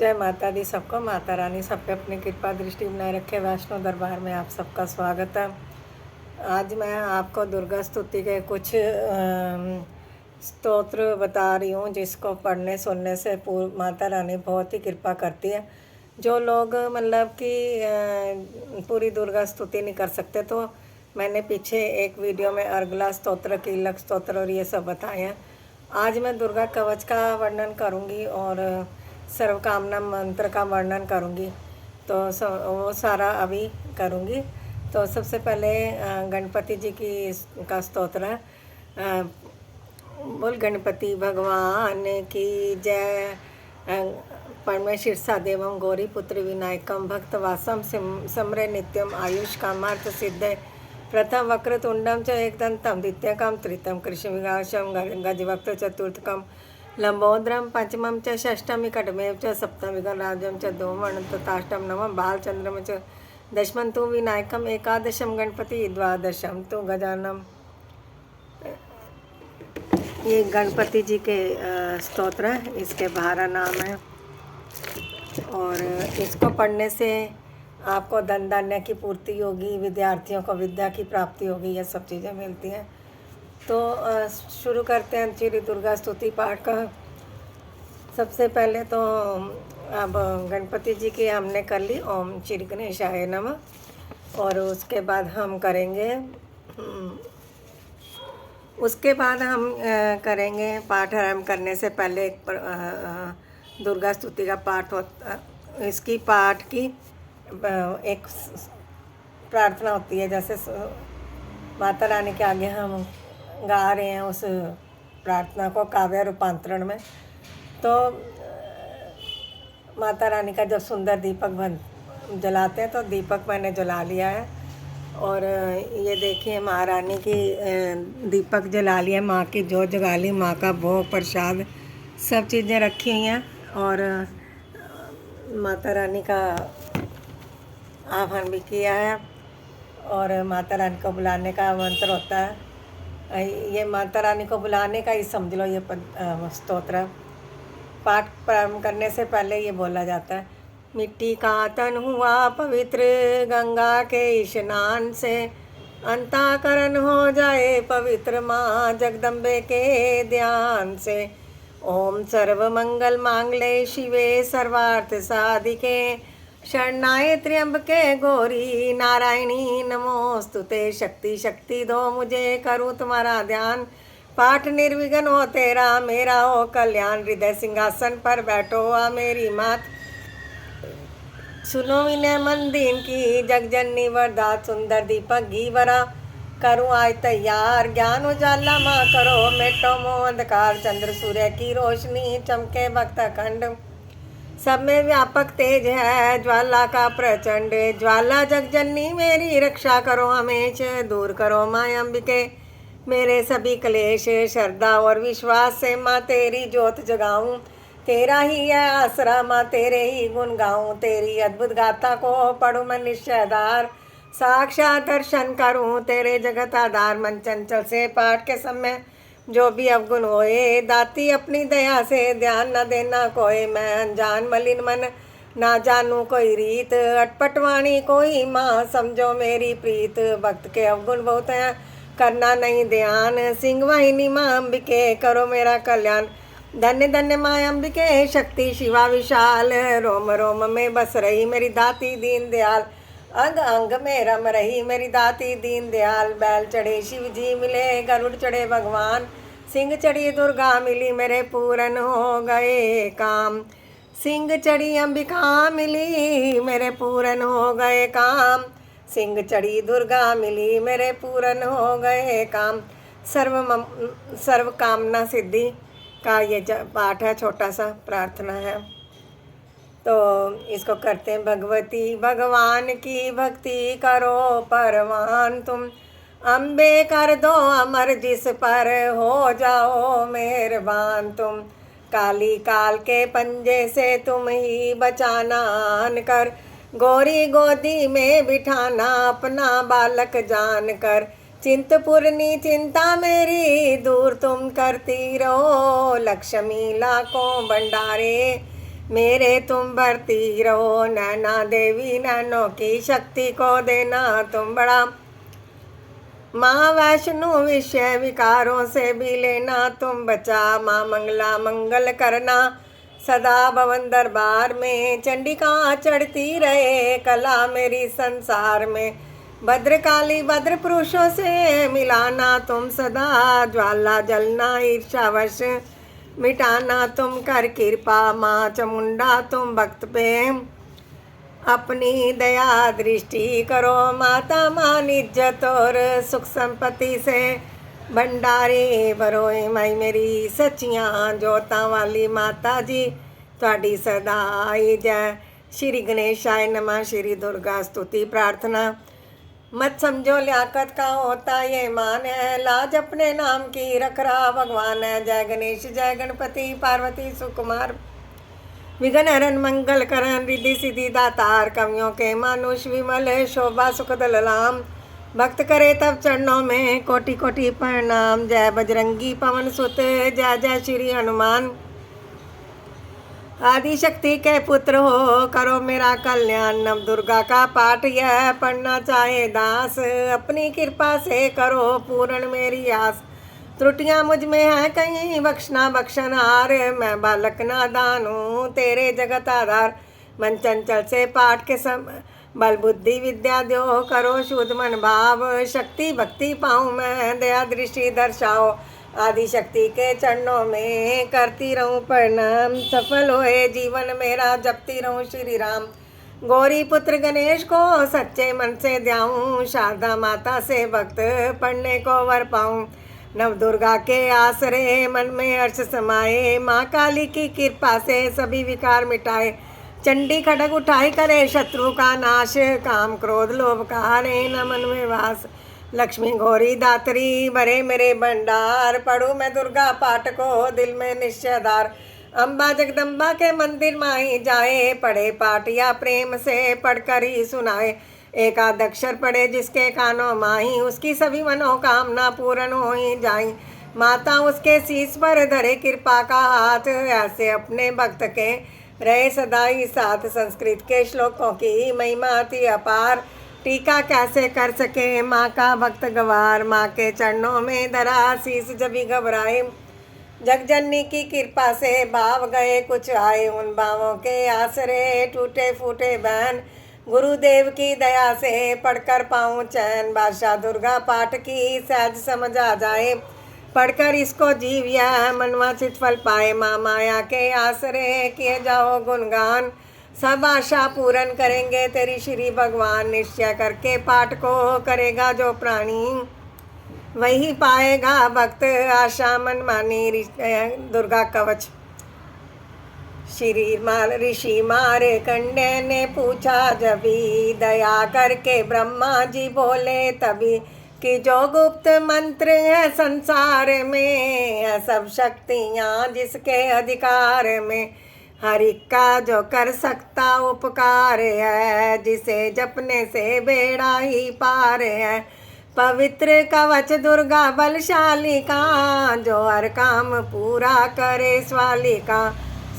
जय माता दी सबको। माता रानी सब पे अपनी कृपा दृष्टि बनाए रखे। वैष्णो दरबार में आप सबका स्वागत है। आज मैं आपको दुर्गा स्तुति के कुछ स्तोत्र बता रही हूँ, जिसको पढ़ने सुनने से माता रानी बहुत ही कृपा करती है। जो लोग मतलब कि पूरी दुर्गा स्तुति नहीं कर सकते, तो मैंने पीछे एक वीडियो में अर्गला स्तोत्र, कीलक स्तोत्र और ये सब बताए हैं। आज मैं दुर्गा कवच का वर्णन करूँगी और सर्वकामना मंत्र का वर्णन करूँगी, तो वो सारा अभी करूँगी। तो सबसे पहले गणपति जी का स्तोत्र है। बोल गणपति भगवान की जय। परमेशीर्षा देवं गौरी पुत्र विनायकम भक्तवासम समरे नित्यम आयुष कामार्थ सिद्धे। प्रथम वक्रतुंडम च एकदंतम द्वितीयकम तृतीयम कृष्णविगाशम गजवक्त चतुर्थकम लंबोदरम पंचमम च षष्ठम कटमेव च सप्तम विगणराज्यम च धूमं तथाष्टम नवम बालचंद्रम च दशमं तु विनायकम एकादशम गणपति द्वादशम तो गजानम। ये गणपति जी के स्तोत्र है, इसके 12 नाम है और इसको पढ़ने से आपको धन धान्य की पूर्ति होगी, विद्यार्थियों को विद्या की प्राप्ति होगी, ये सब चीज़ें मिलती हैं। तो शुरू करते हैं श्री दुर्गा स्तुति पाठ का। सबसे पहले तो अब गणपति जी की हमने कर ली, ओम श्री गणेशाय नमः। और उसके बाद हम करेंगे करेंगे पाठ आरंभ करने से पहले एक दुर्गा स्तुति का पाठ होता, इसकी पाठ की एक प्रार्थना होती है। जैसे माता रानी के आगे हम गा रहे हैं उस प्रार्थना को काव्य रूपांतरण में, तो माता रानी का जब सुंदर दीपक जलाते हैं, तो दीपक मैंने जला लिया है। और ये देखिए महारानी की दीपक जला लिया, माँ की जोत जगा ली, माँ का भोग प्रसाद सब चीज़ें रखी हुई हैं। और माता रानी का आह्वान भी किया है और माता रानी को बुलाने का मंत्र होता है। ये माता रानी को बुलाने का ही समझ लो ये स्तोत्र। पाठ प्रारंभ करने से पहले ये बोला जाता है, मिट्टी का तन हुआ पवित्र गंगा के स्नान से, अंतःकरण हो जाए पवित्र माँ जगदम्बे के ध्यान से। ओम सर्व मंगल मांगले शिवे सर्वार्थ साधिके, शरणाय त्र्यंबके गौरी नारायणी नमोस्तुते। शक्ति शक्ति दो मुझे करूँ तुम्हारा ध्यान, पाठ निर्विघ्न हो तेरा मेरा हो कल्याण। हृदय सिंहासन पर बैठो आ मेरी मात, सुनो विनय मंदीन की जगजननी वरदा। सुंदर दीपक घी भरा करूँ आज तैयार, ज्ञान उजाला माँ करो मेटो मोह अंधकार। चंद्र सूर्य की रोशनी चमके भक्त खंड, सब में व्यापक तेज है ज्वाला का प्रचंड। ज्वाला जगजननी मेरी रक्षा करो हमेशा, दूर करो माँ अंबिके मेरे सभी क्लेश। श्रद्धा और विश्वास से माँ तेरी जोत जगाऊं, तेरा ही है आसरा माँ तेरे ही गुण गाऊं। तेरी अद्भुत गाथा को पढ़ूं मैं निश्चयदार, साक्षात दर्शन करूं तेरे जगत आधार। मन चंचल से पाठ के समय जो भी अवगुण होए, दाती अपनी दया से ध्यान न देना कोई। मैं अनजान मलिन मन ना जानू कोई रीत, अटपट वाणी कोई माँ समझो मेरी प्रीत। भक्त के अवगुण बहुत हैं करना नहीं ध्यान, सिंह वाहिनी माँ अंबिके करो मेरा कल्याण। धन्य धन्य माँ अंबिके शक्ति शिवा विशाल, रोम रोम में बस रही मेरी दाती दीन दयाल। अंग अंग में रम रही मेरी दाती दीन दयाल। बैल चढ़े शिव जी मिले, गरुड़ चढ़े भगवान, सिंह चढ़ी दुर्गा मिली मेरे पूरन हो गए काम। सिंह चढ़ी अंबिका मिली मेरे पूरन हो गए काम, सिंह चढ़ी दुर्गा मिली मेरे पूरन हो गए काम। सर्व कामना सिद्धि का ये पाठ है, छोटा सा प्रार्थना है। तो इसको करते हैं। भगवती भगवान की भक्ति करो परवान तुम, अम्बे कर दो अमर जिस पर हो जाओ मेहरबान तुम। काली काल के पंजे से तुम ही बचाना कर, गौरी गोदी में बिठाना अपना बालक जान कर। चिंतपूर्णी चिंता मेरी दूर तुम करती रहो, लक्ष्मी लाखों भंडारे मेरे तुम भरती रहो नैना देवी, नैनों की शक्ति को देना तुम बड़ा। माँ वैष्णो विषय विकारों से भी लेना तुम बचा। माँ मंगला मंगल करना सदा भवन दरबार में। चंडिका चढ़ती रहे कला मेरी संसार में। भद्रकाली भद्र पुरुषों से मिलाना तुम सदा। ज्वाला जलना ईर्षावश मिटाना तुम कर कृपा। माँ चामुंडा तुम भक्त पे अपनी दया दृष्टि करो। माता मान इज्जत और सुख संपत्ति से भंडारे भरोए। माई मेरी सच्चियां जोतां वाली माता जी ਤੁਹਾਡੀ सदा आई जय। श्री गणेशाय नमः। श्री दुर्गा स्तुति प्रार्थना। मत समझो लियाकत का होता ये मान है, लाज अपने नाम की रख रहा भगवान है। जय गणेश जय गणपति पार्वती सुकुमार। विघ्न हरन मंगल करण रिद्धि सिद्धि दातार। कवियों के मानुष विमल शोभा सुख दललाम। भक्त करे तब चरणों में कोटि कोटि प्रणाम। जय बजरंगी पवन सुत जय जय श्री हनुमान। आदि शक्ति के पुत्र हो करो मेरा कल्याण। नव दुर्गा का पाठ यह पढ़ना चाहे दास। अपनी कृपा से करो पूर्ण मेरी आस। त्रुटियां मुझ में है कहीं बख्शना बख्शनहार। मैं बालक नादान हूँ तेरे जगत आधार। मन चंचल से पाठ के सम बल बुद्धि विद्या दो। करो शुद्ध मन भाव शक्ति भक्ति पाऊँ मैं। दया दृष्टि दर्शाओ आदि शक्ति के चरणों में करती रहूं प्रणाम। सफल होए जीवन मेरा जपती रहूं श्री राम। गौरी पुत्र गणेश को सच्चे मन से ध्याऊं। शारदा माता से भक्त पढ़ने को वर पाऊं। नव दुर्गा के आसरे मन में हर्ष समाए। माँ काली की कृपा से सभी विकार मिटाए। चंडी खड़ग उठाई करे शत्रु का नाश। काम क्रोध लोभ का हरे न मन में वास। लक्ष्मी गौरी दात्री भरे मेरे भंडार। पढ़ूं मैं दुर्गा पाठ को दिल में निश्चयदार। अम्बा जगदम्बा के मंदिर माही जाए। पढ़े पाठ या प्रेम से पढ़कर ही सुनाए। एकाध अक्षर पढ़े जिसके कानों माही। उसकी सभी मनोकामना पूर्ण हो ही जाई। माता उसके शीश पर धरे कृपा का हाथ। ऐसे अपने भक्त के रहे सदा ही साथ। संस्कृत के श्लोकों की महिमा अति अपार। टीका कैसे कर सके माँ का भक्त गवार। माँ के चरणों में धरा शीस जब भी घबराए। जगजननी की कृपा से भाव गए कुछ आए। उन भावों के आसरे टूटे फूटे बहन। गुरुदेव की दया से पढ़कर पाऊँ चैन। बादशाह दुर्गा पाठ की सहज समझ आ जाए। पढ़कर इसको जीव या मनवांछित फल पाए। माँ माया के आसरे किए जाओ गुणगान। सब आशा पूर्ण करेंगे तेरी श्री भगवान। निश्चय करके पाठ को करेगा जो प्राणी वही पाएगा भक्त आशा मन मानी। दुर्गा कवच। श्री ऋषि मारे कंडे ने पूछा जभी। दया करके ब्रह्मा जी बोले तभी कि जो गुप्त मंत्र है संसार में है सब शक्तियाँ जिसके अधिकार में। हर एक का जो कर सकता उपकार है जिसे जपने से बेड़ा ही पार है। पवित्र कवच दुर्गा बलशाली का जो हर काम पूरा करे स्वाली का।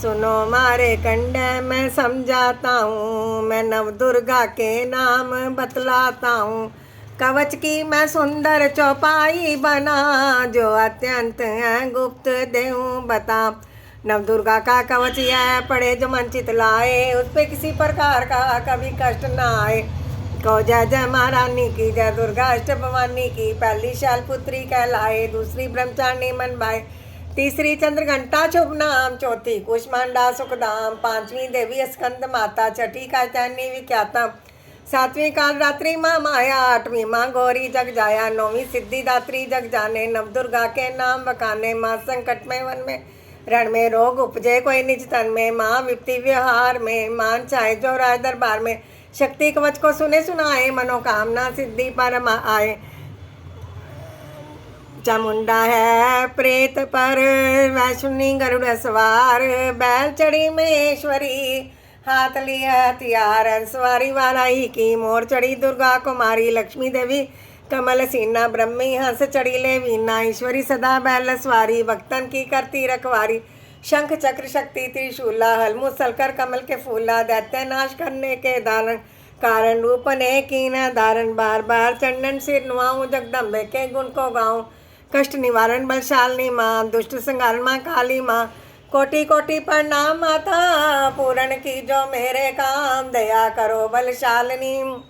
सुनो मारे कंडे मैं समझाता हूँ। मैं नव दुर्गा के नाम बतलाता हूँ। कवच की मैं सुंदर चौपाई बना जो अत्यंत है गुप्त देहूँ बता। नव दुर्गा का कवच यह पढ़े जो मन चित लाए। उस पे किसी प्रकार का कभी कष्ट ना आए। कहो जय जय महारानी की जय दुर्गा अष्ट भवानी की। पहली शैलपुत्री कहलाए दूसरी ब्रह्मचारिणी मन भाए। तीसरी चंद्र घंटा शुभ नाम। चौथी कुष्मांडा सुखधाम। पांचवी देवी स्कंद माता। छठी कात्यायनी विख्याता। सातवीं काल रात्रि माँ माया। आठवीं माँ गौरी जग जाया। नौवीं सिद्धिदात्री जग जाने। नव दुर्गा के नाम बखाने। माँ संकट में वन में रण में रोग उपजे कोई निज तन में। माँ विपत्ति व्यवहार में मान चाहे जो राज दरबार में। शक्ति कवच को सुने सुनाए मनोकामना सिद्धि परम आए। चामुंडा है प्रेत पर वैष्णुनी गरुड़ सवार। बैल चढ़ी महेश्वरी हाथ लिया हथियार। सवारी वाला ही की मोर चढ़ी दुर्गा कुमारी। लक्ष्मी देवी कमल सीना ब्रह्मी हंस चढ़ी ले वीना। ईश्वरी सदा बैल सवारी भक्तन की करती रखवारी। शंख चक्र शक्ति त्रिशूला हल मुसल कर कमल के फूला दैत्य नाश करने के दारण कारण रूप ने कीना धारण बार बार चंदन सिर नुआऊं जगदम्बे के गुण को गाऊं कष्ट निवारण बलशालिनी माँ दुष्ट संहारण माँ काली माँ कोटि कोटि प्रणाम माता पूर्ण की जो मेरे काम दया करो बलशालिनी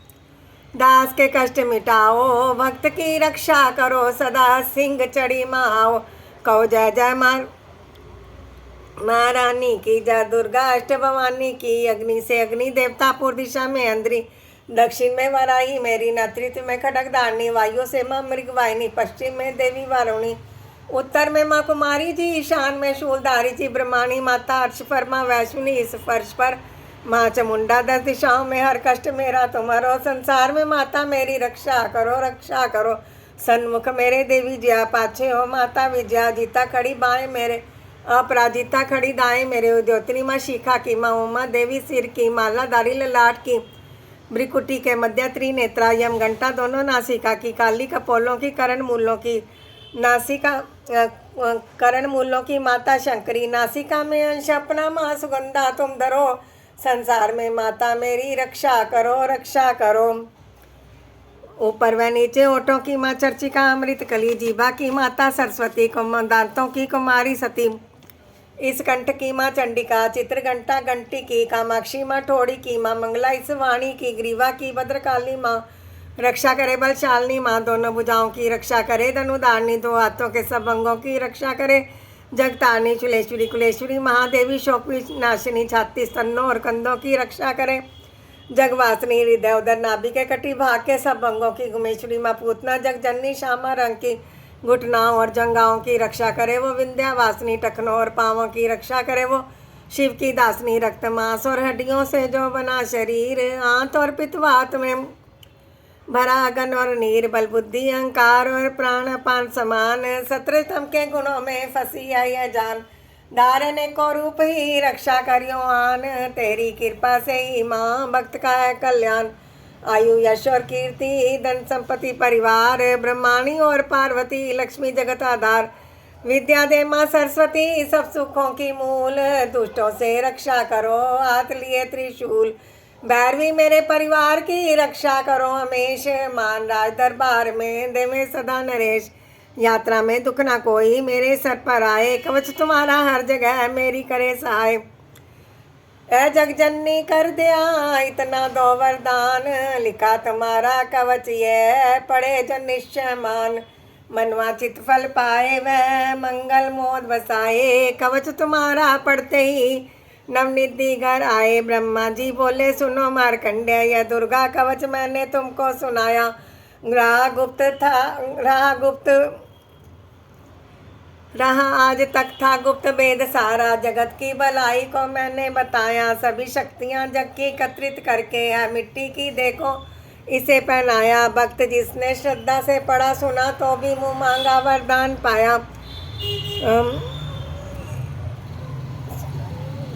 दास के कष्ट मिटाओ भक्त की रक्षा करो सदा सिंह चढ़ी माओ कहो जय जय माँ रानी की जय दुर्गा अष्ट भवानी की अग्नि से अग्नि देवता पूर्व दिशा में अंदरी दक्षिण में वराही मेरी नैतृत्व में खड़गधारणी वायु से माँ मृगवाहिनी पश्चिम में देवी वारुणी उत्तर में माँ कुमारी जी ईशान में शूलधारी जी ब्रह्माणी माता अर्श पर माँ वैष्णवी इस फर्श पर माँ चामुंडा 10 दिशाओं में हर कष्ट मेरा तुम्हारो संसार में माता मेरी रक्षा करो सन्मुख मेरे देवी जया पाछे हो माता विजया जीता खड़ी बाएं मेरे अपराजिता खड़ी दाएं मेरे उद्योतनी माँ शिखा की माँ उमा देवी सिर की मालाधारी ललाट की ब्रिकुटी के मध्य त्रिनेत्रा यम घंटा दोनों नासिका की काली कपोलों की करण मूलों की नासिका करण मूलों की माता शंकरी नासिका में अंश अपना माँ सुगंधा तुम धरो संसार में माता मेरी रक्षा करो ऊपर व नीचे ओठों की माँ चर्चिका अमृत कली जीभा की माता सरस्वती दांतों की कुमारी सती इस कंठ की माँ चंडिका चित्र घंटा घंटी की कामाक्षी माँ ठोड़ी की माँ मंगला इस वाणी की ग्रीवा की भद्रकाली माँ रक्षा करे बलशालिनी माँ दोनों भुजाओं की रक्षा करे धनुधारणी 2 हाथों के सब अंगों की रक्षा करे जगतारणी चुलेश्वरी कुलेश्वरी महादेवी शोक नाशिनी छाती स्तनों और कंधों की रक्षा करे जगवासनी हृदय उदर नाभि के कटी भाग के सब अंगों की गुमेश्वरी माँ पूतना जगजननी श्यामा रंग की घुटनाओं और जंगाओं की रक्षा करे वो विंध्यावासिनी टखनों और पाँवों की रक्षा करे वो शिव की दासनी रक्त मांस और हड्डियों से जो बना शरीर आंत और पित्तवात में भरा अगन और नीर बल बुद्धि अहंकार और प्राण पान समान 17 स्तंभ के गुणों में फंसी है यह जान धारने को रूप ही रक्षा करियो आन तेरी कृपा से ही माँ भक्त का है कल्याण आयु यश और कीर्ति धन संपत्ति परिवार ब्रह्माणी और पार्वती लक्ष्मी जगत आधार विद्या दे माँ सरस्वती सब सुखों की मूल दुष्टों से रक्षा करो हाथ लिए त्रिशूल भैरवी मेरे परिवार की रक्षा करो हमेश मान राज दरबार में देवे सदा नरेश यात्रा में दुख ना कोई मेरे सर पर आए कवच तुम्हारा हर जगह मेरी करे सहाय ऐ जगजननी कर दिया इतना दो वरदान लिखा तुम्हारा कवच ये पढ़े जो निश्चय मान मनवाचित फल पाए वह मंगल मोद बसाए कवच तुम्हारा पढ़ते ही नवनिधि घर आए ब्रह्मा जी बोले सुनो मारकंडे यह दुर्गा कवच मैंने तुमको सुनाया रहा आज तक था गुप्त वेद सारा जगत की भलाई को मैंने बताया सभी शक्तियां जग की एकत्रित करके है मिट्टी की देखो इसे पहनाया भक्त जिसने श्रद्धा से पढ़ा सुना तो भी मुँह मांगा वरदान पाया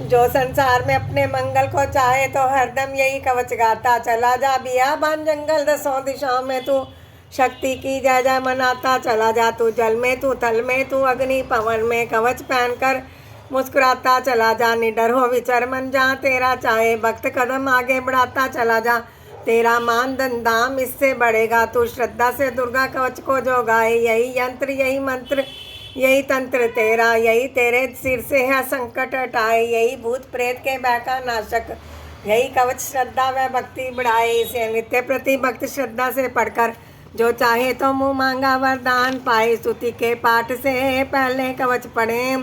जो संसार में अपने मंगल को चाहे तो हरदम यही कवच गाता चला जा बियाबान जंगल 10 दिशाओं में तू शक्ति की जय जय मनाता चला जा तू जल में तू थल में तू अग्नि पवन में कवच पहनकर मुस्कुराता चला जा निडर हो विचर मन जहाँ तेरा चाहे भक्त कदम आगे बढ़ाता चला जा तेरा मान धन दाम इससे बढ़ेगा तू श्रद्धा से दुर्गा कवच को जो गाए यही यंत्र यही मंत्र यही तंत्र तेरा यही तेरे सिर से है संकट हटाए यही भूत प्रेत के भय का नाशक यही कवच श्रद्धा व भक्ति बढ़ाए इसे नित्य प्रति भक्त श्रद्धा से पढ़कर जो चाहे तो मुँह मांगा वरदान पाए स्तुति के पाठ से पहले कवच पढ़े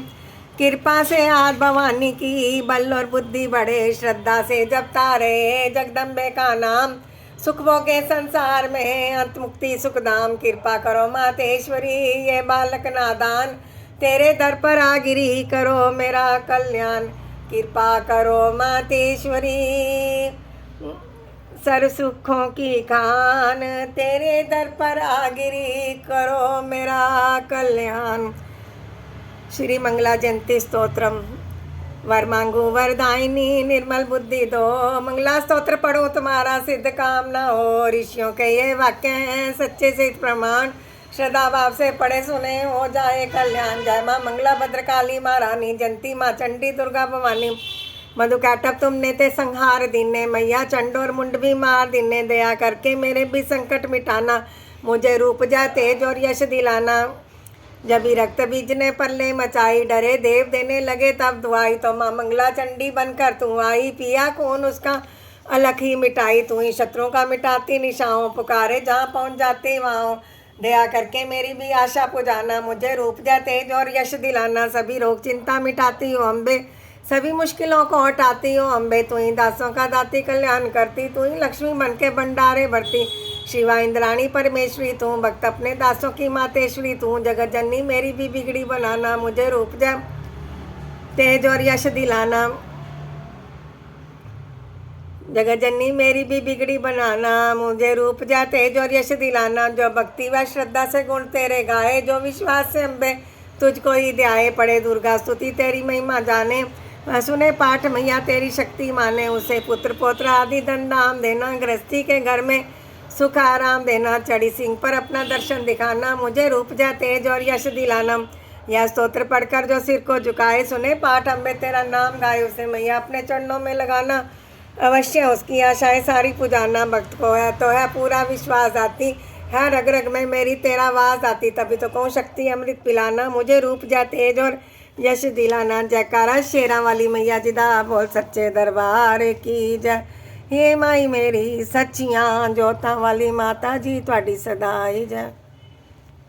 कृपा से आज भवानी की बल और बुद्धि बढ़े श्रद्धा से जपता रहे जगदम्बे का नाम सुख भोगे संसार में अंत मुक्ति सुखधाम कृपा करो मातेश्वरी ये बालक नादान तेरे दर पर आ गिरी करो मेरा कल्याण कृपा करो मातेश्वरी सर्व सुखों की खान तेरे दर पर आ गिरी करो मेरा कल्याण। श्री मंगला जयंती स्तोत्रम वर मांगू वरदायिनी निर्मल बुद्धि दो मंगला स्तोत्र पढ़ो तुम्हारा सिद्ध काम ना हो ऋषियों के ये वाक्य हैं सच्चे सिद्ध प्रमाण श्रद्धा भाव से पढ़े सुने हो जाए कल्याण। जय माँ मंगला भद्रकाली महारानी, जयंती माँ चंडी दुर्गा भवानी। मधुकैटभ तुमने ते संहार दीने, मैया चंडोर मुंड भी मार दीने। दया करके मेरे भी संकट मिटाना, मुझे रूप जा तेज और यश दिलाना। जब ही रक्त बीज ने पल्ले मचाई, डरे देव देने लगे तब दुआई। तो माँ मंगला चंडी बनकर तू आई, पिया कौन उसका अलख ही मिटाई। तू ही शत्रुओं का मिटाती निशाओं, पुकारे जहाँ पहुँच जाते वहाँ। दया करके मेरी भी आशा पुजाना, मुझे रूप जा तेज और यश दिलाना। सभी रोग चिंता मिटाती हो अम्बे, सभी मुश्किलों को हटाती हो अम्बे। तू ही दासों का दाती कल्याण करती, तू ही लक्ष्मी बन के भंडारे भरती। शिवा इंद्राणी परमेश्वरी तू, भक्त अपने दासों की मातेश्वरी तू। जगत जननी मेरी भी बिगड़ी बनाना, मुझे रूप जा तेज और यश दिलाना। जगत जननी मेरी भी बिगड़ी बनाना, मुझे रूप जा तेज और यश दिलाना। जो भक्ति व श्रद्धा से गुण तेरे गाए, जो विश्वास से अम्बे तुझको ही ध्याए। पढ़े दुर्गा स्तुति तेरी महिमा जाने, सुने पाठ मैया तेरी शक्ति माने। उसे पुत्र पौत्र आदि धन धाम देना, गृहस्थी के घर में सुख आराम देना। चढ़ी सिंह पर अपना दर्शन दिखाना, मुझे रूप जा तेज और यश दिलाना। यह स्तोत्र पढ़कर जो सिर को झुकाए, सुने पाठ अम्बे तेरा नाम गाए। उसे मैया अपने चरणों में लगाना, अवश्य उसकी आशाएं सारी पुजाना। भक्त को है तो है पूरा विश्वास आती, है रग रग में मेरी तेरा वास आती। तभी तो कहूँ शक्ति अमृत पिलाना, मुझे रूप जा तेज और यश दिलाना। जयकारा शेरा वाली मैया जी दा, बोल सच्चे दरबार की जय। हे माई मेरी सच्चियां जोतां वाली माता जी, तुहाडी सदा ही जय।